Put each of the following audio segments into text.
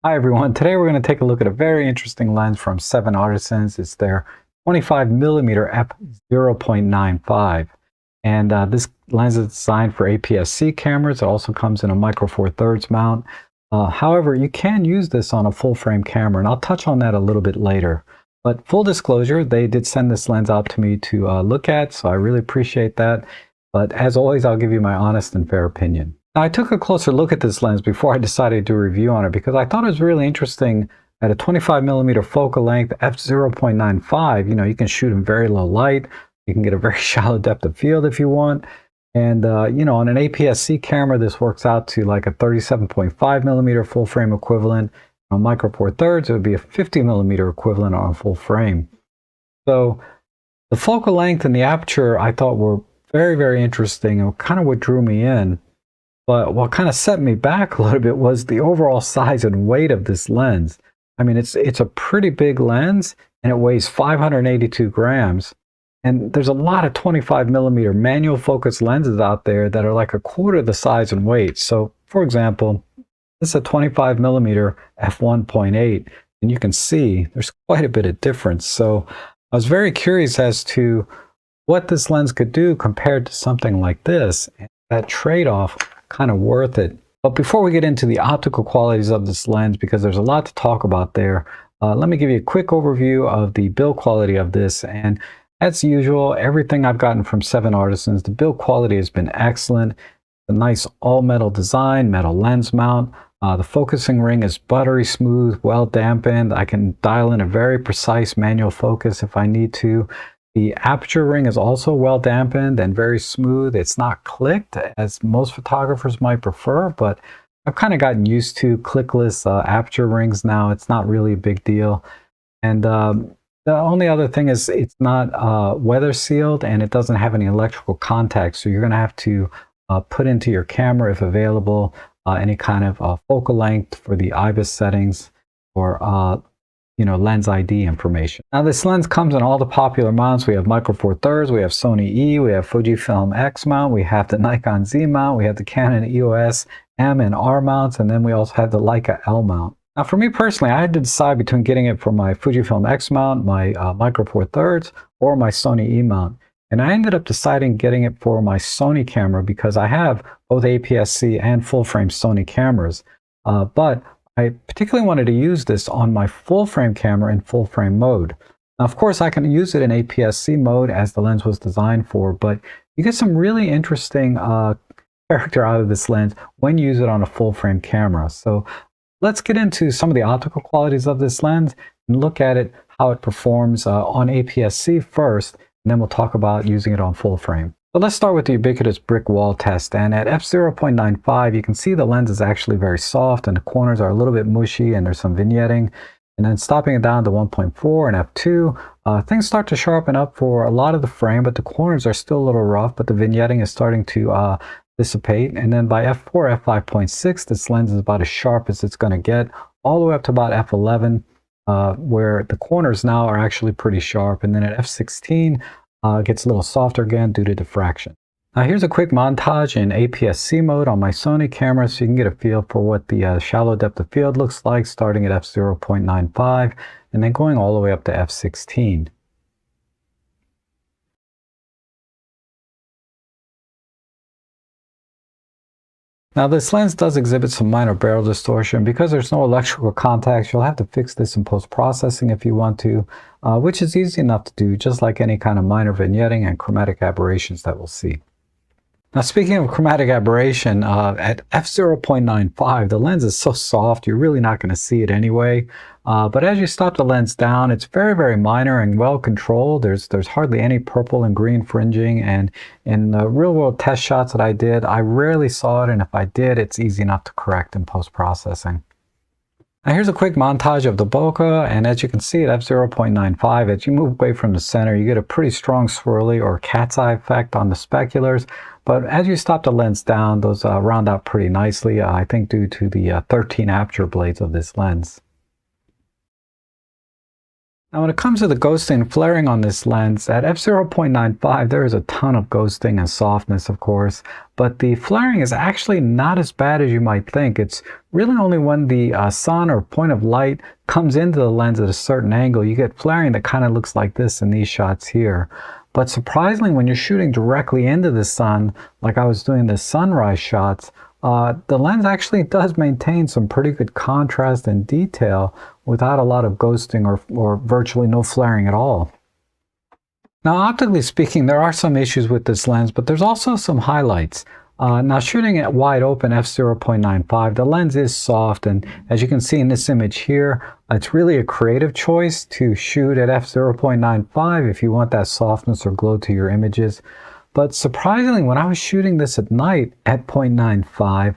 Hi everyone, today we're going to take a look at a very interesting lens from 7Artisans. It's their 25mm f0.95. And this lens is designed for APS-C cameras. It also comes in a micro four thirds mount. However, you can use this on a full frame camera, and I'll touch on that a little bit later. But full disclosure, they did send this lens out to me to look at, so I really appreciate that. But as always, I'll give you my honest and fair opinion. Now, I took a closer look at this lens before I decided to do a review on it because I thought it was really interesting. At a 25mm focal length, f0.95, you can shoot in very low light. You can get a very shallow depth of field if you want. And, on an APS-C camera, this works out to like a 37.5mm full frame equivalent. On micro four thirds, it would be a 50mm equivalent on a full frame. So the focal length and the aperture I thought were very, very interesting and kind of what drew me in. But what kind of set me back a little bit was the overall size and weight of this lens. I mean, it's a pretty big lens, and it weighs 582 grams. And there's a lot of 25mm manual focus lenses out there that are like a quarter the size and weight. So, for example, this is a 25mm f1.8, and you can see there's quite a bit of difference. So I was very curious as to what this lens could do compared to something like this. And that trade-off kind of worth it. But before we get into the optical qualities of this lens, because there's a lot to talk about there, let me give you a quick overview of the build quality of this. And as usual, everything I've gotten from 7Artisans, the build quality has been excellent. A nice all-metal design, metal lens mount. The focusing ring is buttery smooth, well dampened. I can dial in a very precise manual focus if I need to. The aperture ring is also well dampened and very smooth. It's not clicked as most photographers might prefer, but I've kind of gotten used to clickless aperture rings now. It's not really a big deal. And the only other thing is it's not weather sealed, and it doesn't have any electrical contact. So you're going to have to put into your camera, if available, any kind of focal length for the IBIS settings or lens ID information. Now this lens comes in all the popular mounts. We have micro four thirds, we have Sony E, we have Fujifilm X mount, we have the Nikon Z mount, we have the Canon EOS M and R mounts, and then we also have the Leica L mount. Now for me personally, I had to decide between getting it for my Fujifilm X mount, my micro four thirds, or my Sony E mount. And I ended up deciding getting it for my Sony camera because I have both APS-C and full frame Sony cameras. But I particularly wanted to use this on my full frame camera in full frame mode. Now, of course, I can use it in APS-C mode as the lens was designed for, but you get some really interesting character out of this lens when you use it on a full frame camera. So let's get into some of the optical qualities of this lens and look at it, how it performs on APS-C first, and then we'll talk about using it on full frame. So let's start with the ubiquitous brick wall test. And at f0.95, you can see the lens is actually very soft and the corners are a little bit mushy and there's some vignetting. And then stopping it down to 1.4 and f2, things start to sharpen up for a lot of the frame, but the corners are still a little rough, but the vignetting is starting to dissipate. And then by f4, f5.6, this lens is about as sharp as it's going to get, all the way up to about f11, where the corners now are actually pretty sharp. And then at f16, it gets a little softer again due to diffraction. Now here's a quick montage in APS-C mode on my Sony camera so you can get a feel for what the shallow depth of field looks like, starting at f0.95 and then going all the way up to f16. Now this lens does exhibit some minor barrel distortion. Because there's no electrical contacts, you'll have to fix this in post-processing if you want to, which is easy enough to do, just like any kind of minor vignetting and chromatic aberrations that we'll see. Now speaking of chromatic aberration, at f0.95, the lens is so soft, you're really not going to see it anyway. But as you stop the lens down, it's very, very minor and well controlled. There's hardly any purple and green fringing, and in the real world test shots that I did, I rarely saw it, and if I did, it's easy enough to correct in post-processing. Now here's a quick montage of the bokeh, and as you can see at f0.95, as you move away from the center, you get a pretty strong swirly or cat's eye effect on the speculars. But as you stop the lens down, those round out pretty nicely, I think due to the 13 aperture blades of this lens. Now when it comes to the ghosting and flaring on this lens, at f0.95 there is a ton of ghosting and softness, of course, but the flaring is actually not as bad as you might think. It's really only when the sun or point of light comes into the lens at a certain angle, you get flaring that kind of looks like this in these shots here. But surprisingly, when you're shooting directly into the sun, like I was doing the sunrise shots, the lens actually does maintain some pretty good contrast and detail without a lot of ghosting or virtually no flaring at all. Now, optically speaking, there are some issues with this lens, but there's also some highlights. Now, shooting at wide open f0.95, the lens is soft, and as you can see in this image here, it's really a creative choice to shoot at f0.95 if you want that softness or glow to your images. But surprisingly, when I was shooting this at night at 0.95,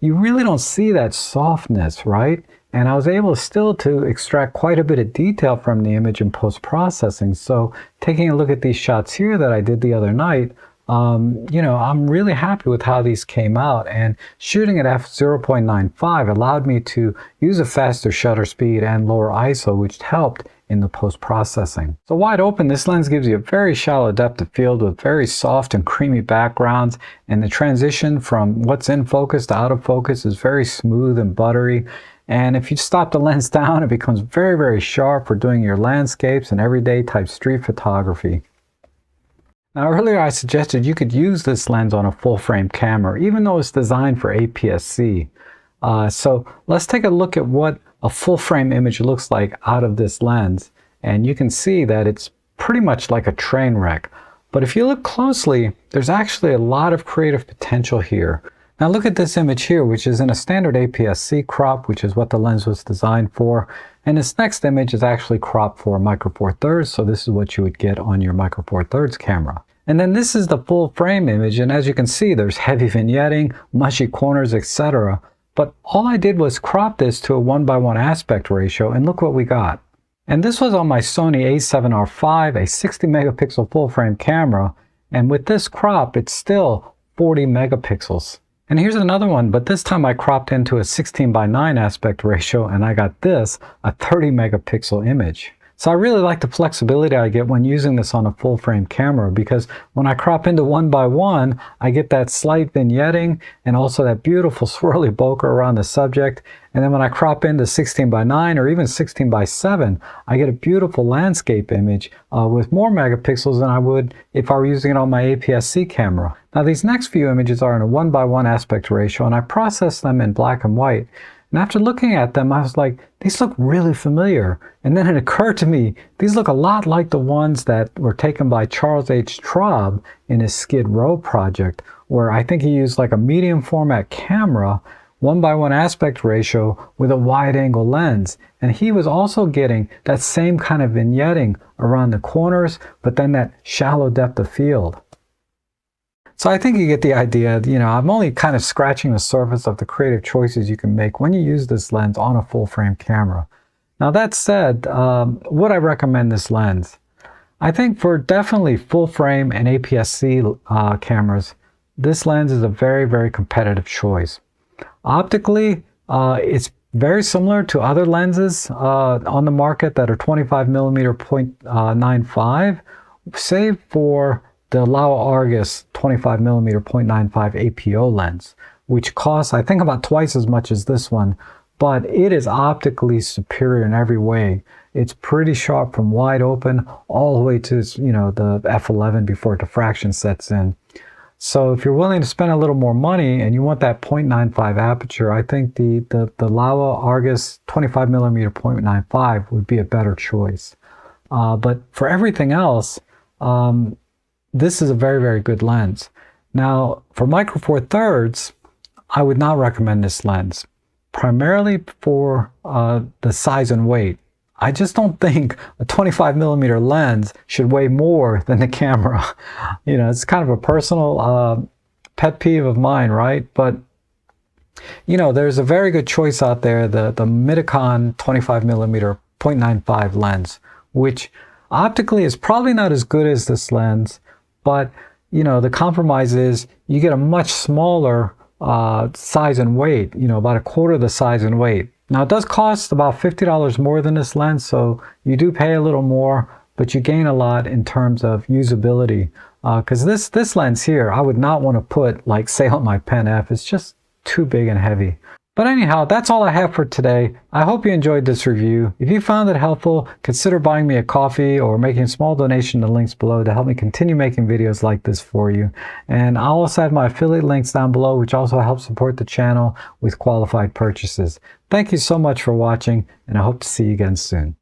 you really don't see that softness, right? And I was able still to extract quite a bit of detail from the image in post-processing. So taking a look at these shots here that I did the other night, I'm really happy with how these came out, and shooting at f0.95 allowed me to use a faster shutter speed and lower ISO, which helped in the post-processing. So wide open, this lens gives you a very shallow depth of field with very soft and creamy backgrounds, and the transition from what's in focus to out of focus is very smooth and buttery. And if you stop the lens down, it becomes very, very sharp for doing your landscapes and everyday type street photography. Now earlier I suggested you could use this lens on a full frame camera, even though it's designed for APS-C. So let's take a look at what a full frame image looks like out of this lens. And you can see that it's pretty much like a train wreck. But if you look closely, there's actually a lot of creative potential here. Now look at this image here, which is in a standard APS-C crop, which is what the lens was designed for. And this next image is actually cropped for micro four thirds, so this is what you would get on your micro four thirds camera. And then this is the full frame image, and as you can see, there's heavy vignetting, mushy corners, etc. But all I did was crop this to a 1:1 aspect ratio, and look what we got. And this was on my Sony a7R5, a 60 megapixel full frame camera, and with this crop, it's still 40 megapixels. And here's another one, but this time I cropped into a 16:9 aspect ratio, and I got this, a 30 megapixel image. So I really like the flexibility I get when using this on a full frame camera, because when I crop into 1:1, I get that slight vignetting and also that beautiful swirly bokeh around the subject. And then when I crop into 16:9 or even 16:7, I get a beautiful landscape image with more megapixels than I would if I were using it on my APS-C camera. Now these next few images are in a 1:1 aspect ratio, and I processed them in black and white. And after looking at them, I was like, these look really familiar. And then it occurred to me, these look a lot like the ones that were taken by Charles H. Traub in his Skid Row project, where I think he used like a medium format camera, 1:1 aspect ratio with a wide angle lens. And he was also getting that same kind of vignetting around the corners, but then that shallow depth of field. So I think you get the idea. I'm only kind of scratching the surface of the creative choices you can make when you use this lens on a full frame camera. Now that said, would I recommend this lens? I think for definitely full frame and APS-C cameras, this lens is a very, very competitive choice. Optically, it's very similar to other lenses on the market that are 25mm 0.95, save for the Laowa Argus 25mm 0.95 APO lens, which costs I think about twice as much as this one, but it is optically superior in every way. It's pretty sharp from wide open all the way to the f11 before diffraction sets in. So if you're willing to spend a little more money and you want that 0.95 aperture, I think the Laowa Argus 25mm 0.95 would be a better choice. But for everything else, this is a very, very good lens. Now, for micro four thirds, I would not recommend this lens, primarily for the size and weight. I just don't think a 25mm lens should weigh more than the camera. It's kind of a personal pet peeve of mine, right? But there's a very good choice out there, the Nikon 25mm 0.95 lens, which optically is probably not as good as this lens. But, the compromise is you get a much smaller size and weight, about a quarter of the size and weight. Now it does cost about $50 more than this lens, so you do pay a little more, but you gain a lot in terms of usability. Because this lens here, I would not want to put, like, say, on my Pen F. It's just too big and heavy. But anyhow, that's all I have for today. I hope you enjoyed this review. If you found it helpful, consider buying me a coffee or making a small donation in the links below to help me continue making videos like this for you. And I'll also have my affiliate links down below, which also help support the channel with qualified purchases. Thank you so much for watching, and I hope to see you again soon.